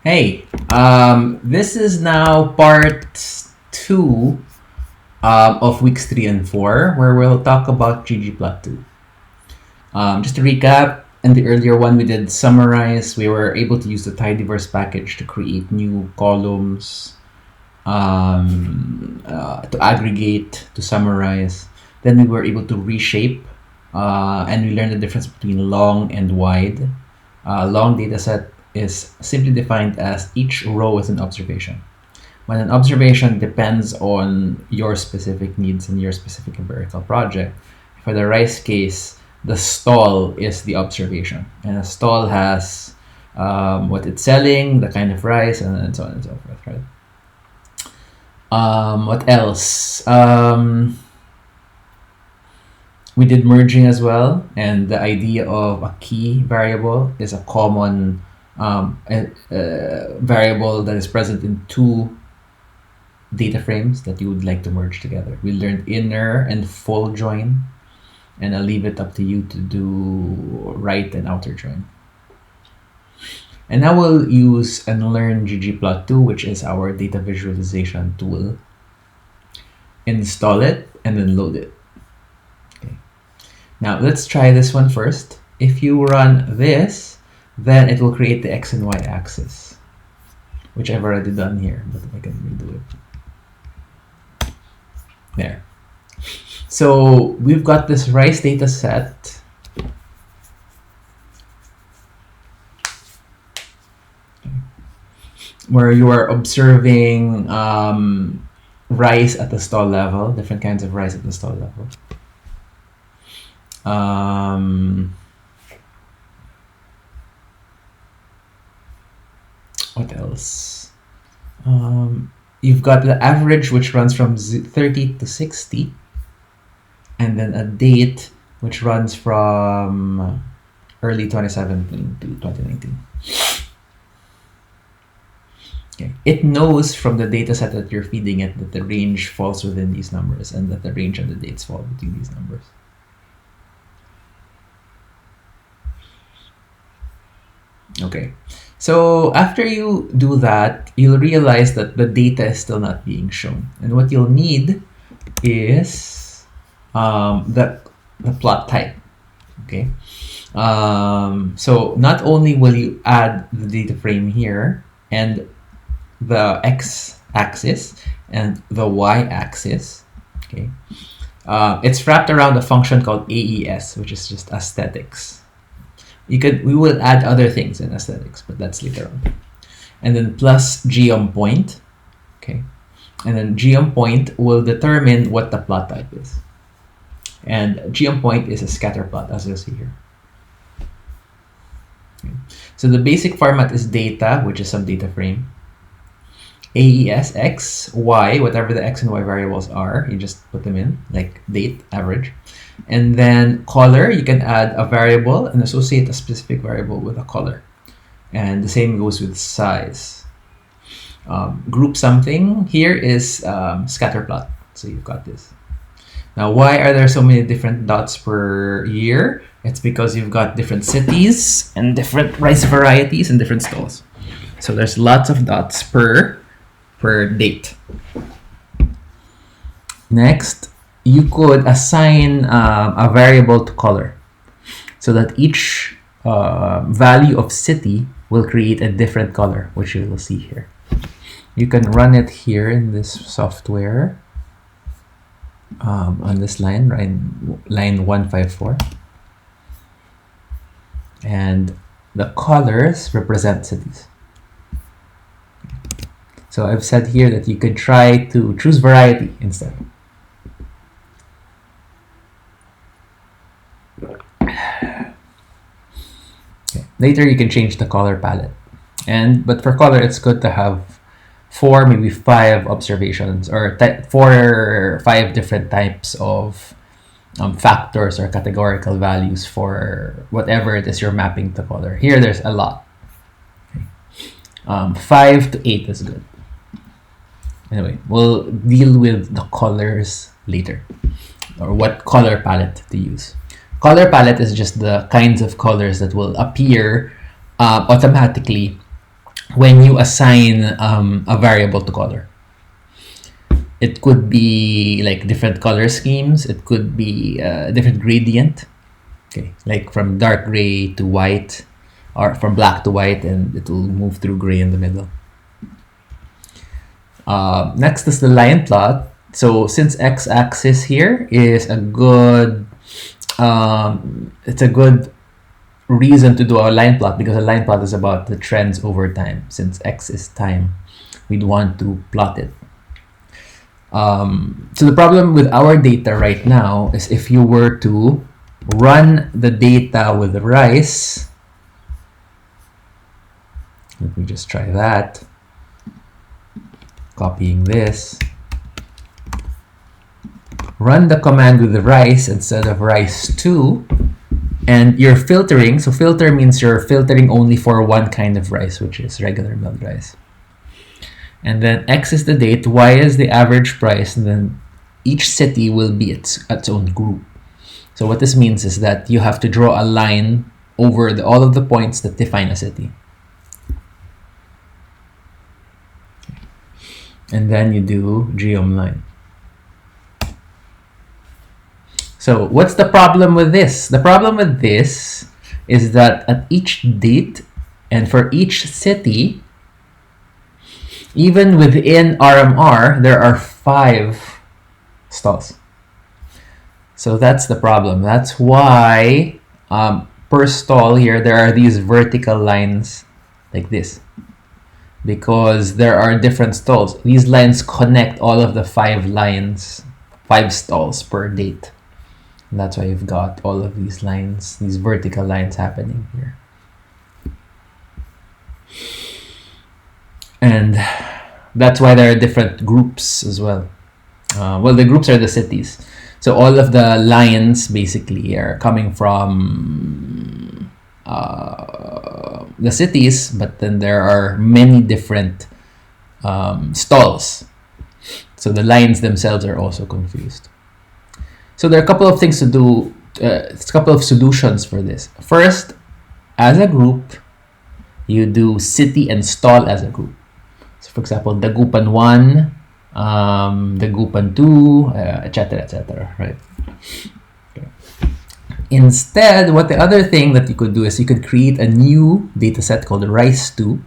Hey, this is now part 2 of weeks 3 and 4, where we'll talk about ggplot2. Just to recap, in the earlier one we did summarize. We were able to use the tidyverse package to create new columns, to aggregate, to summarize. Then we were able to reshape, and we learned the difference between long and wide. Long dataset is simply defined as each row is an observation. When an observation depends on your specific needs and your specific empirical project, for the rice case, the stall is the observation. And a stall has what it's selling, the kind of rice, and so on and so forth, right? What else? We did merging as well, and the idea of a key variable is a common variable that is present in two data frames that you would like to merge together. We learned inner and full join, and I'll leave it up to you to do right and outer join. And now we'll use and learn ggplot2, which is our data visualization tool. Install it and then load it. Now let's try this one first. If you run this, then it will create the X and Y axis, which I've already done here, but I can redo it. There. So we've got this rice data set. Where you are observing rice at the stall level, different kinds of rice at the stall level. What else? You've got the average, which runs from 30 to 60, and then a date, which runs from early 2017 to 2019. Okay. It knows from the data set that you're feeding it that the range falls within these numbers and that the range and the dates fall between these numbers. Okay, so after you do that, you'll realize that the data is still not being shown. And what you'll need is the plot type, okay? So not only will you add the data frame here and the x-axis and the y-axis, okay? It's wrapped around a function called AES, which is just aesthetics. We will add other things in aesthetics, but that's later on. And then plus geom point, okay? And then geom point will determine what the plot type is. And geom point is a scatter plot, as you'll see here. Okay. So the basic format is data, which is some data frame. AES, X, Y, whatever the X and Y variables are, you just put them in, like date, average. And then color, you can add a variable and associate a specific variable with a color. And the same goes with size. Group something here is scatter plot. So you've got this. Now, why are there so many different dots per year? It's because you've got different cities and different rice varieties and different stalls. So there's lots of dots per date. Next, you could assign a variable to color so that each value of city will create a different color, which you will see here. You can run it here in this software on this line 154. And the colors represent cities. So I've said here that you could try to choose variety instead. Okay. Later you can change the color palette. But for color, it's good to have 4, maybe 5 observations or 4 or 5 different types of factors or categorical values for whatever it is you're mapping to color. Here there's a lot. Okay. 5 to 8 is good. Anyway, we'll deal with the colors later, or what color palette to use. Color palette is just the kinds of colors that will appear automatically when you assign a variable to color. It could be like different color schemes. It could be a different gradient. Okay, like from dark gray to white, or from black to white, and it will move through gray in the middle. Next is the line plot. So since x-axis here is a good, it's a good reason to do a line plot, because a line plot is about the trends over time. Since x is time, we'd want to plot it. So the problem with our data right now is if you were to run the data with rice, let me just try that, copying this, run the command with rice instead of rice2, and you're filtering. So filter means you're filtering only for one kind of rice, which is regular milled rice. And then X is the date, Y is the average price, and then each city will be its own group. So what this means is that you have to draw a line over all of the points that define a city. And then you do geom_line. So what's the problem with this? The problem with this is that at each date and for each city, even within RMR, there are 5 stalls. So that's the problem. That's why per stall here, there are these vertical lines like this, because there are different stalls. These lines connect all of the 5 lines, 5 stalls per date. And that's why you've got all of these lines, these vertical lines happening here. And that's why there are different groups as well. Well, the groups are the cities. So all of the lines basically are coming from the cities, but then there are many different stalls. So the lines themselves are also confused. So there are a couple of things to do, a couple of solutions for this. First, as a group, you do city and stall as a group. So for example, Dagupan 1, Dagupan 2, etc., right? Okay. Instead, the other thing that you could do is you could create a new data set called rice2,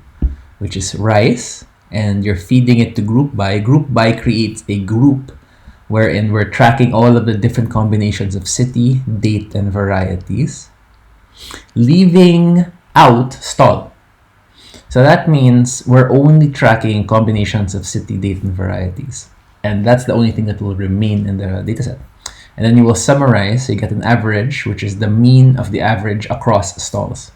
which is rice, and you're feeding it to group by. Group by creates a group wherein we're tracking all of the different combinations of city, date, and varieties, leaving out stall. So that means we're only tracking combinations of city, date, and varieties. And that's the only thing that will remain in the dataset. And then you will summarize, so you get an average, which is the mean of the average across stalls.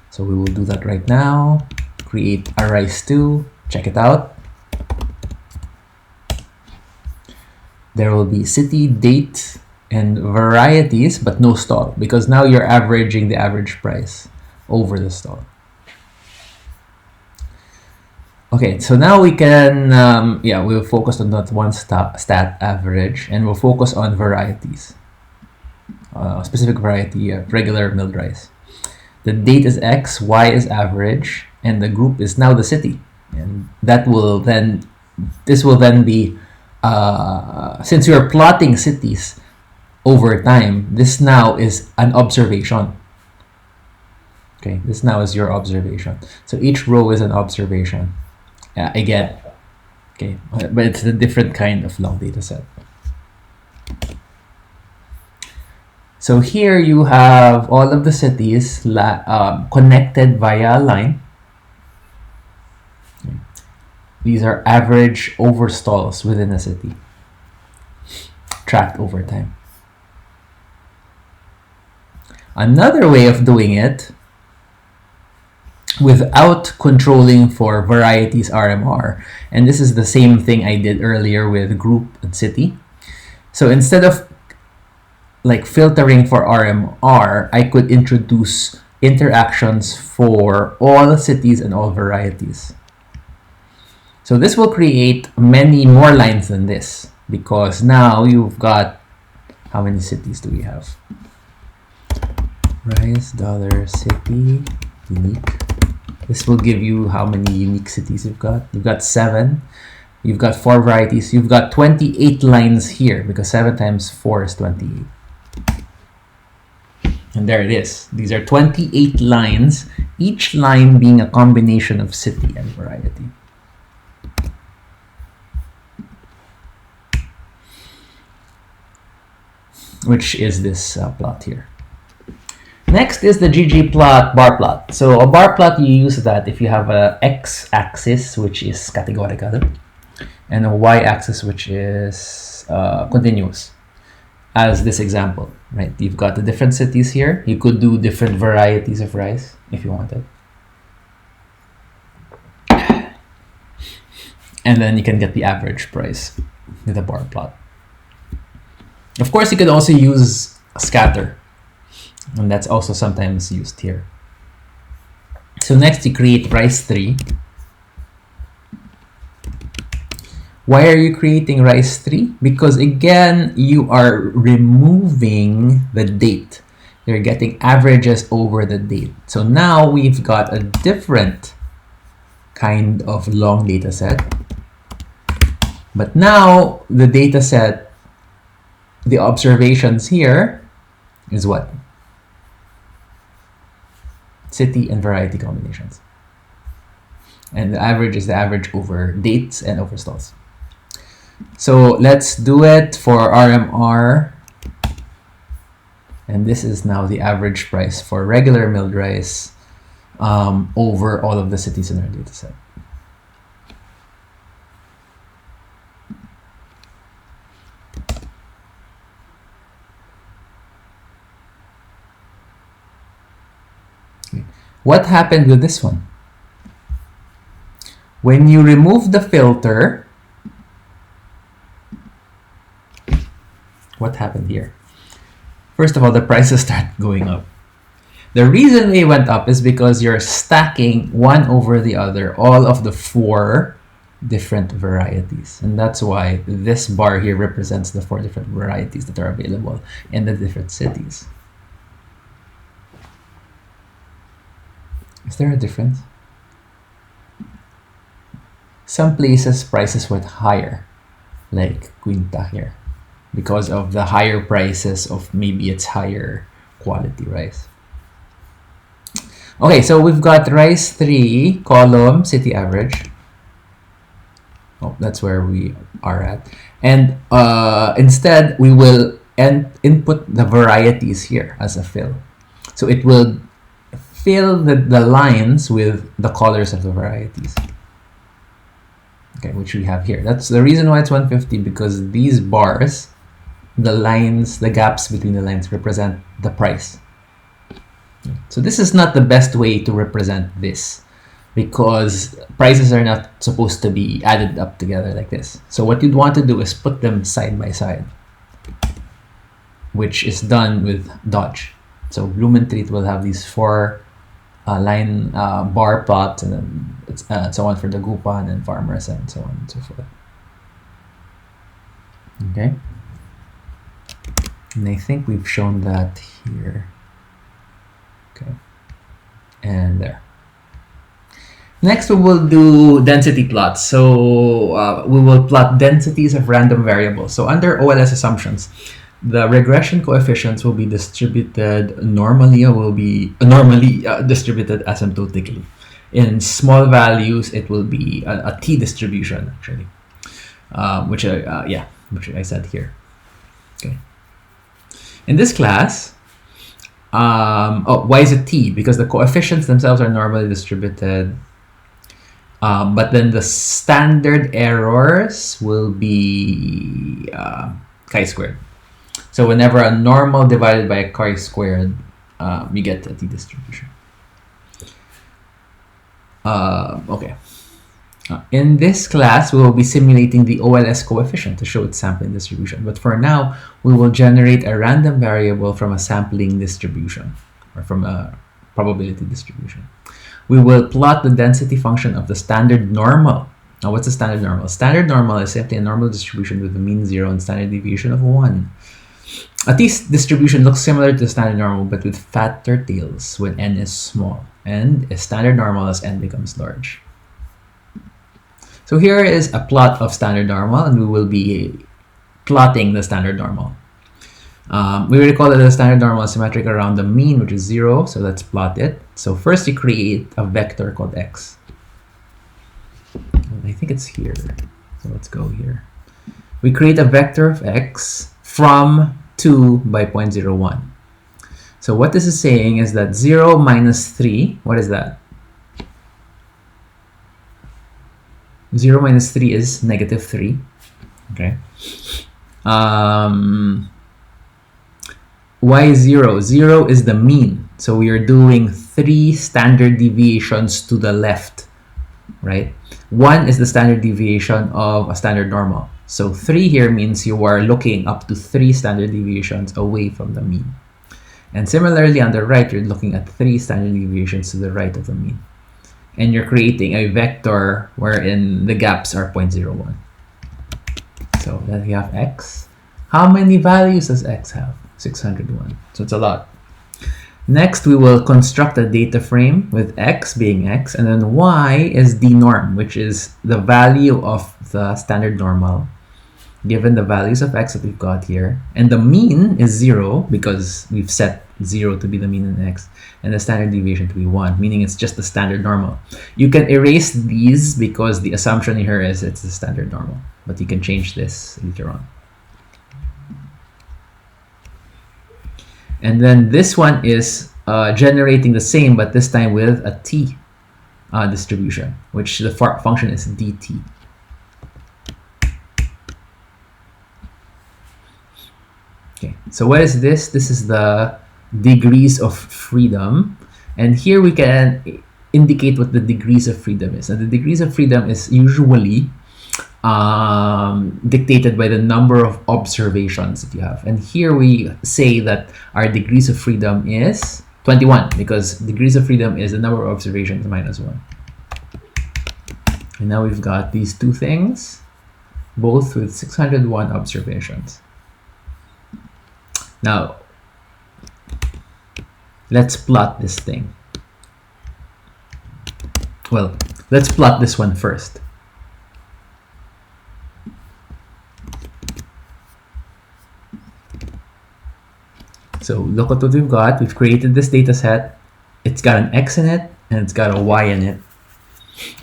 So we will do that right now. Create a rice2, check it out. There will be city, date, and varieties, but no stall, because now you're averaging the average price over the stall. Okay, so now we can, we'll focus on that one stat average, and we'll focus on varieties. Specific variety, regular milled rice. The date is X, Y is average, and the group is now the city. And that will then, this will then be, since we are plotting cities over time, this now is an observation. Okay, this now is your observation. So each row is an observation. Again, okay, but it's a different kind of long data set. So here you have all of the cities connected via a line. These are average over stalls within a city, tracked over time. Another way of doing it without controlling for varieties RMR, and this is the same thing I did earlier with group and city. So instead of like filtering for RMR, I could introduce interactions for all cities and all varieties. So this will create many more lines than this, because now you've got, how many cities do we have? Rice, dollar, city, unique. This will give you how many unique cities you've got. You've got 7. You've got 4 varieties. You've got 28 lines here because 7 times 4 is 28. And there it is. These are 28 lines, each line being a combination of city and variety. Which is this plot here. Next is the ggplot bar plot. So a bar plot, you use that if you have a x-axis, which is categorical, and a y-axis, which is continuous, as this example, right? You've got the different cities here. You could do different varieties of rice if you wanted. And then you can get the average price with a bar plot. Of course, you could also use a scatter, and that's also sometimes used here. So next you create rice 3. Why are you creating rice 3? Because again, you are removing the date. You're getting averages over the date. So now we've got a different kind of long data set. But now the data set, the observations here is what? City and variety combinations. And the average is the average over dates and over stalls. So let's do it for RMR. And this is now the average price for regular milled rice over all of the cities in our data set. What happened with this one? When you remove the filter, what happened here? First of all, the prices start going up. The reason they went up is because you're stacking one over the other, all of the 4 different varieties. And that's why this bar here represents the 4 different varieties that are available in the different cities. Is there a difference? Some places prices went higher, like Quinta here, because of the higher prices of maybe its higher quality rice. Okay, so we've got rice 3, column, city average. Oh, that's where we are at. And instead, we will input the varieties here as a fill. So it will fill the lines with the colors of the varieties. Okay, which we have here. That's the reason why it's 150, because these bars, the lines, the gaps between the lines represent the price. So this is not the best way to represent this, because prices are not supposed to be added up together like this. So what you'd want to do is put them side by side, which is done with Dodge. So Blumentritt will have these 4 line bar plots, and then so on for the Gupan and farmers and so on and so forth. Okay. And I think we've shown that here. Okay. And there. Next, we will do density plots. So we will plot densities of random variables. So under OLS assumptions, the regression coefficients will be distributed normally, or will be distributed asymptotically. In small values, it will be a t distribution actually, which I said here. Okay. In this class, why is it t? Because the coefficients themselves are normally distributed, but then the standard errors will be chi-squared. So whenever a normal divided by a chi-squared, you get a t distribution. Okay. In this class, we will be simulating the OLS coefficient to show its sampling distribution. But for now, we will generate a random variable from a sampling distribution, or from a probability distribution. We will plot the density function of the standard normal. Now, what's the standard normal? Standard normal is simply a normal distribution with a mean 0 and standard deviation of 1. A t distribution looks similar to the standard normal, but with fatter tails when n is small. and is standard normal as n becomes large. So here is a plot of standard normal, and we will be plotting the standard normal. We recall that the standard normal is symmetric around the mean, which is 0, so let's plot it. So first you create a vector called x. I think it's here, so let's go here. We create a vector of x from 2 by 0.01. So what this is saying is that 0 minus 3, what is that? 0 minus 3 is negative 3. Okay. Why is 0? 0 is the mean. So we are doing 3 standard deviations to the left, right? 1 is the standard deviation of a standard normal. So 3 here means you are looking up to 3 standard deviations away from the mean. And similarly on the right, you're looking at 3 standard deviations to the right of the mean. And you're creating a vector wherein the gaps are 0.01. So then we have x. How many values does x have? 601. So it's a lot. Next, we will construct a data frame with x being x, and then y is the norm, which is the value of the standard normal, given the values of x that we've got here. And the mean is 0, because we've set 0 to be the mean in x, and the standard deviation to be 1, meaning it's just the standard normal. You can erase these because the assumption here is it's the standard normal, but you can change this later on. And then this one is generating the same, but this time with a t distribution, which the function is dt. Okay, so what is this? This is the degrees of freedom. And here we can indicate what the degrees of freedom is. And the degrees of freedom is usually dictated by the number of observations that you have. And here we say that our degrees of freedom is 21, because degrees of freedom is the number of observations minus 1. And now we've got these two things, both with 601 observations. Now, let's plot this thing. Well, let's plot this one first. So look at what we've got. We've created this data set. It's got an x in it, and it's got a y in it.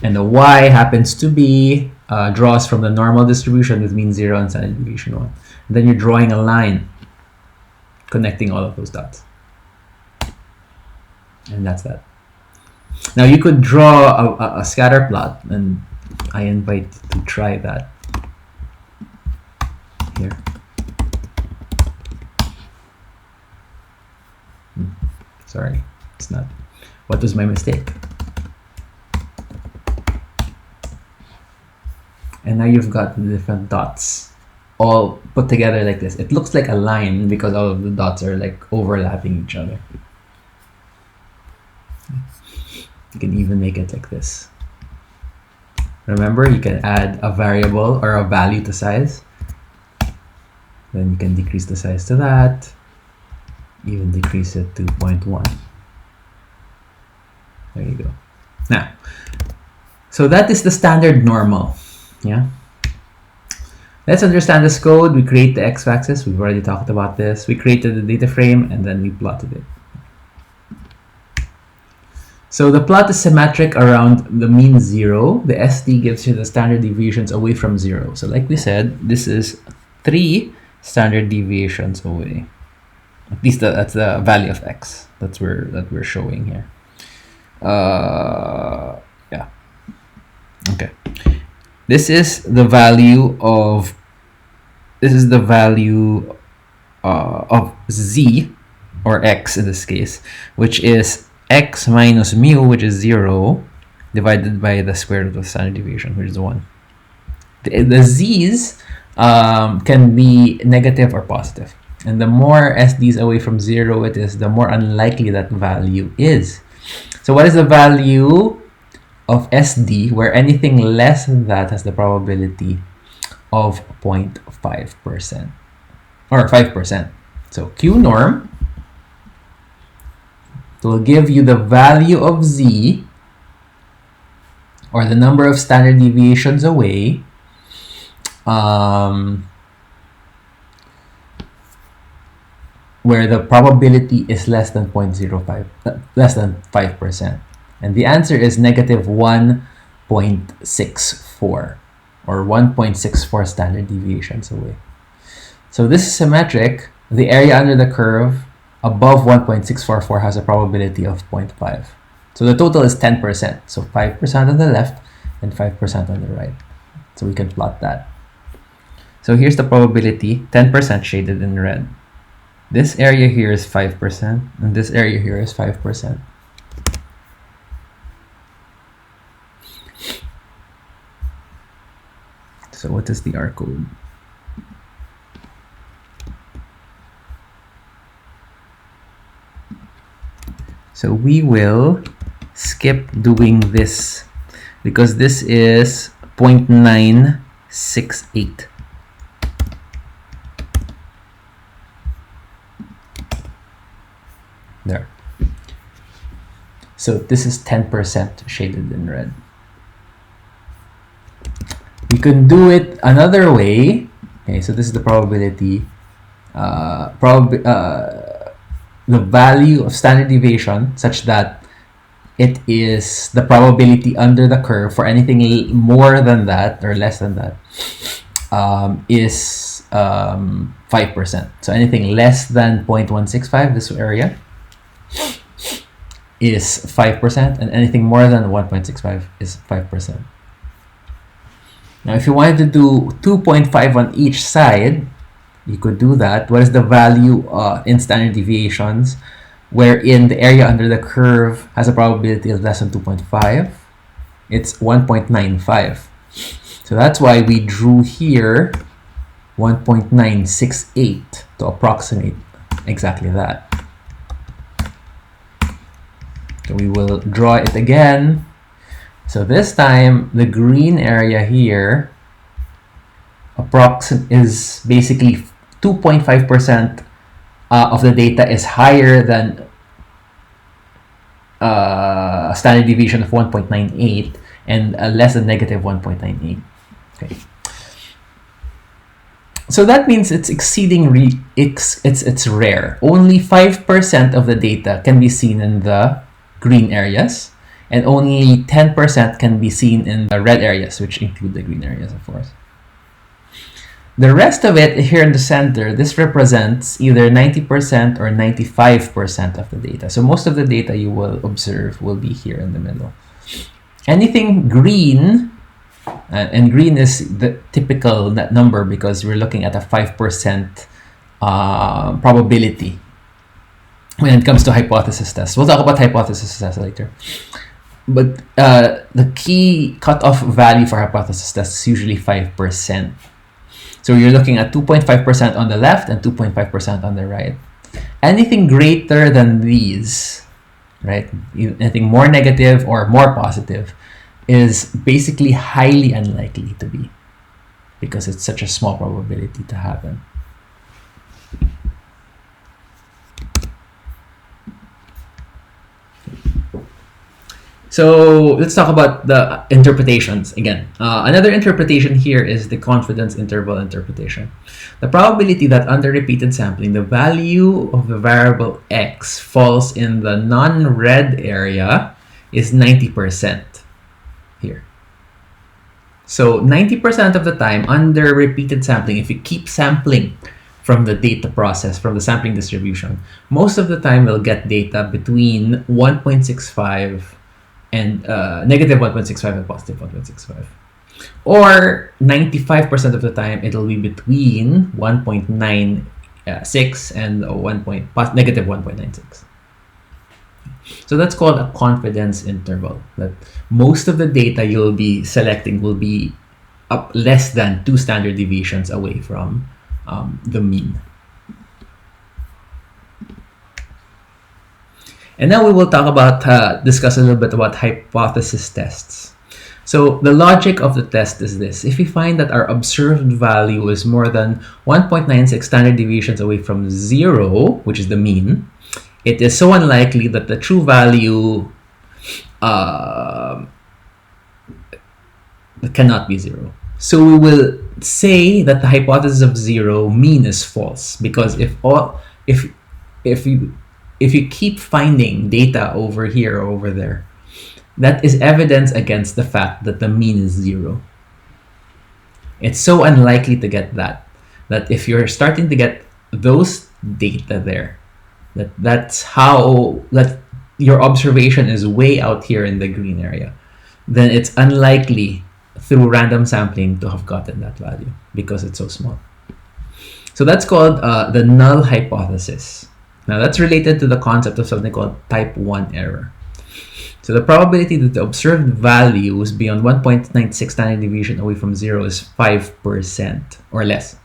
And the y happens to be draws from the normal distribution with mean 0 and standard deviation 1. And then you're drawing a line connecting all of those dots. And that's that. Now you could draw a scatter plot, and I invite you to try that here. Sorry, it's not. What was my mistake? And now you've got the different dots all put together like this. It looks like a line because all of the dots are like overlapping each other. You can even make it like this. Remember, you can add a variable or a value to size. Then you can decrease the size to that. Even decrease it to 0.1. There you go. Now, so that is the standard normal. Yeah. Let's understand this code. We create the x-axis. We've already talked about this. We created the data frame and then we plotted it. So the plot is symmetric around the mean 0. The SD gives you the standard deviations away from 0. So like we said, this is 3 standard deviations away. At least that's the value of x that we're showing here. Yeah. Okay. This is the value of of z, or x in this case, which is x minus mu, which is 0, divided by the square root of standard deviation, which is 1. The z's can be negative or positive. And the more SDs away from 0 it is, the more unlikely that value is. So what is the value of SD, where anything less than that has the probability of 0.5%, or 5%. So Q norm It will give you the value of z, or the number of standard deviations away, where the probability is less than 0.05, less than 5%. And the answer is negative 1.64, or 1.64 standard deviations away. So this is symmetric. The area under the curve above 1.644 has a probability of 0.5. So the total is 10%. So 5% on the left and 5% on the right. So we can plot that. So here's the probability, 10% shaded in red. This area here is 5%, and this area here is 5%. So what is the R code? So we will skip doing this because this is 0.968. There. So this is 10% shaded in red. We can do it another way. Okay, so this is the probability, the value of standard deviation such that it is the probability under the curve for anything more than that or less than that is 5%. So anything less than 0.165, this area, is 5%, and anything more than 1.65 is 5%. Now, if you wanted to do 2.5 on each side, you could do that. What is the value in standard deviations wherein the area under the curve has a probability of less than 2.5? It's 1.95. So that's why we drew here 1.968 to approximate exactly that. So we will draw it again. So this time, the green area here is basically 2.5% of the data is higher than a standard deviation of 1.98 and less than negative 1.98. Okay. So that means it's exceeding it's rare. Only 5% of the data can be seen in the green areas, and only 10% can be seen in the red areas, which include the green areas, of course. The rest of it here in the center, this represents either 90% or 95% of the data. So most of the data you will observe will be here in the middle. Anything green, and green is the typical number because we're looking at a 5% probability when it comes to hypothesis tests. We'll talk about hypothesis tests later. But the key cutoff value for hypothesis tests is usually 5%. So you're looking at 2.5% on the left and 2.5% on the right. Anything greater than these, right? Anything more negative or more positive is basically highly unlikely to be because it's such a small probability to happen. So let's talk about the interpretations again. Another interpretation here is the confidence interval interpretation. The probability that under repeated sampling, the value of the variable x falls in the non-red area is 90% here. So 90% of the time under repeated sampling, if you keep sampling from the data process, from the sampling distribution, most of the time we'll get data between 1.65 and negative 1.65 and positive 1.65. Or 95% of the time, it'll be between 1.96 and negative 1.96. So that's called a confidence interval. That most of the data you'll be selecting will be up less than 2 standard deviations away from the mean. And now we will talk about, discuss a little bit about hypothesis tests. So the logic of the test is this. If we find that our observed value is more than 1.96 standard deviations away from 0, which is the mean, it is so unlikely that the true value uh, cannot be 0. So we will say that the hypothesis of 0 mean is false, because if if you keep finding data over here or over there, that is evidence against the fact that the mean is 0. It's so unlikely to get that if you're starting to get those data there, that's how that your observation is way out here in the green area, then it's unlikely through random sampling to have gotten that value because it's so small. So that's called the null hypothesis. Now that's related to the concept of something called type 1 error. So the probability that the observed values beyond 1.96 standard deviation away from 0 is 5% or less.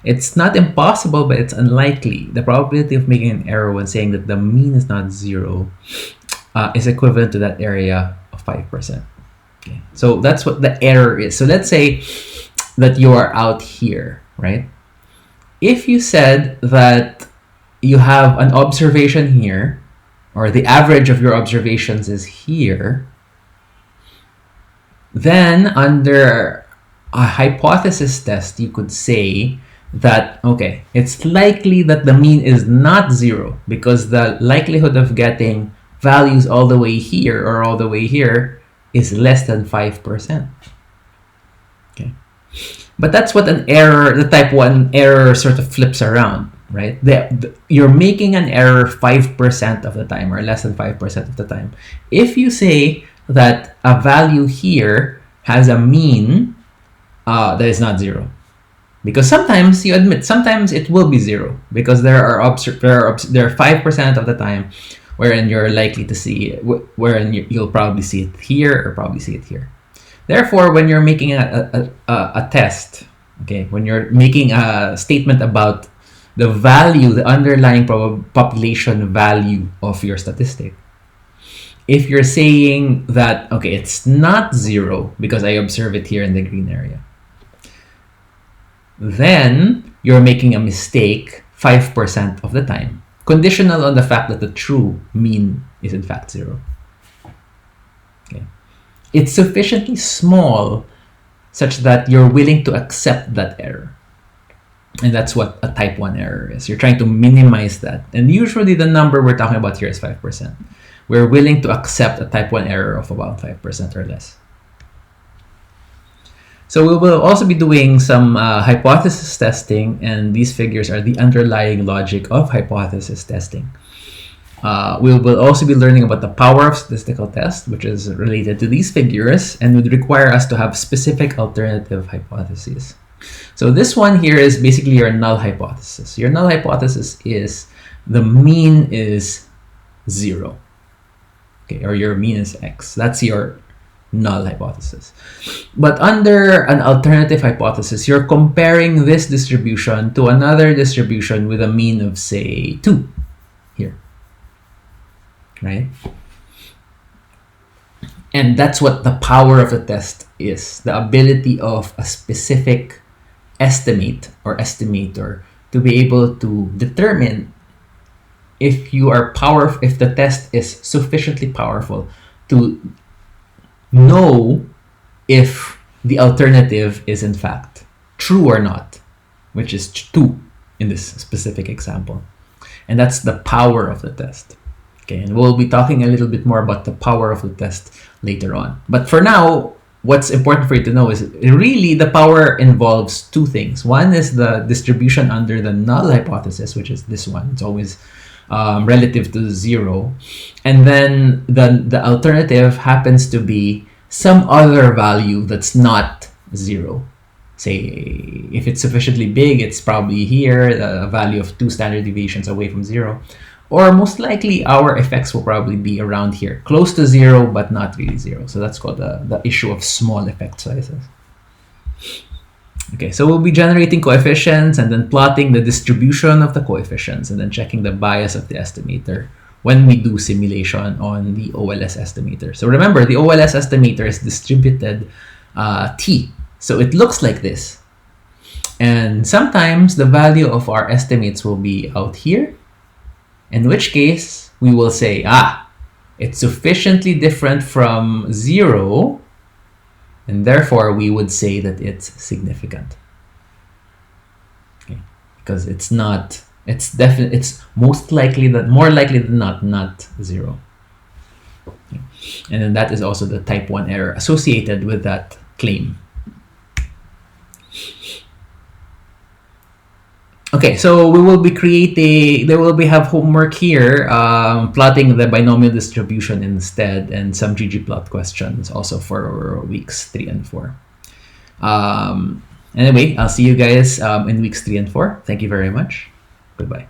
It's not impossible, but it's unlikely. The probability of making an error when saying that the mean is not 0 is equivalent to that area of 5%. Okay. So that's what the error is. So let's say that you are out here, right? If you said that you have an observation here, or the average of your observations is here, then under a hypothesis test, you could say that, okay, it's likely that the mean is not 0 because the likelihood of getting values all the way here or all the way here is less than 5%. Okay. But that's what an error, the type 1 error sort of flips around, right? You're making an error 5% of the time or less than 5% of the time. If you say that a value here has a mean that is not 0, because sometimes you admit, sometimes it will be 0 because there are 5% of the time wherein you're likely to see it, wherein you'll probably see it here or probably see it here. Therefore, when you're making a test, okay, when you're making a statement about the value, the underlying population value of your statistic, if you're saying that, okay, it's not 0 because I observe it here in the green area, then you're making a mistake 5% of the time, conditional on the fact that the true mean is in fact 0. Okay. It's sufficiently small such that you're willing to accept that error. And that's what a type 1 error is. You're trying to minimize that. And usually the number we're talking about here is 5%. We're willing to accept a type 1 error of about 5% or less. So we will also be doing some hypothesis testing, and these figures are the underlying logic of hypothesis testing. We will also be learning about the power of statistical test, which is related to these figures and would require us to have specific alternative hypotheses. So this one here is basically your null hypothesis. Your null hypothesis is the mean is 0, okay, or your mean is x. That's your null hypothesis. But under an alternative hypothesis, you're comparing this distribution to another distribution with a mean of, say, 2 here, right? And that's what the power of the test is, the ability of a specific estimate or estimator to be able to determine if if the test is sufficiently powerful to know if the alternative is in fact true or not, which is 2 in this specific example. And that's the power of the test. Okay, and we'll be talking a little bit more about the power of the test later on. But for now, what's important for you to know is really the power involves 2 things. One is the distribution under the null hypothesis, which is this one. It's always relative to 0. And then the alternative happens to be some other value that's not 0. Say, if it's sufficiently big, it's probably here, a value of 2 standard deviations away from 0. Or most likely, our effects will probably be around here, close to 0, but not really 0. So that's called the issue of small effect sizes. Okay, so we'll be generating coefficients and then plotting the distribution of the coefficients and then checking the bias of the estimator when we do simulation on the OLS estimator. So remember, the OLS estimator is distributed T. So it looks like this. And sometimes the value of our estimates will be out here. In which case, we will say, it's sufficiently different from 0, and therefore we would say that it's significant. Okay. Because it's not, it's most likely that, more likely than not 0. Okay. And then that is also the type 1 error associated with that claim. Okay, so we will be have homework here, plotting the binomial distribution instead, and some ggplot questions also for weeks 3 and 4. Anyway, I'll see you guys in weeks 3 and 4. Thank you very much. Goodbye.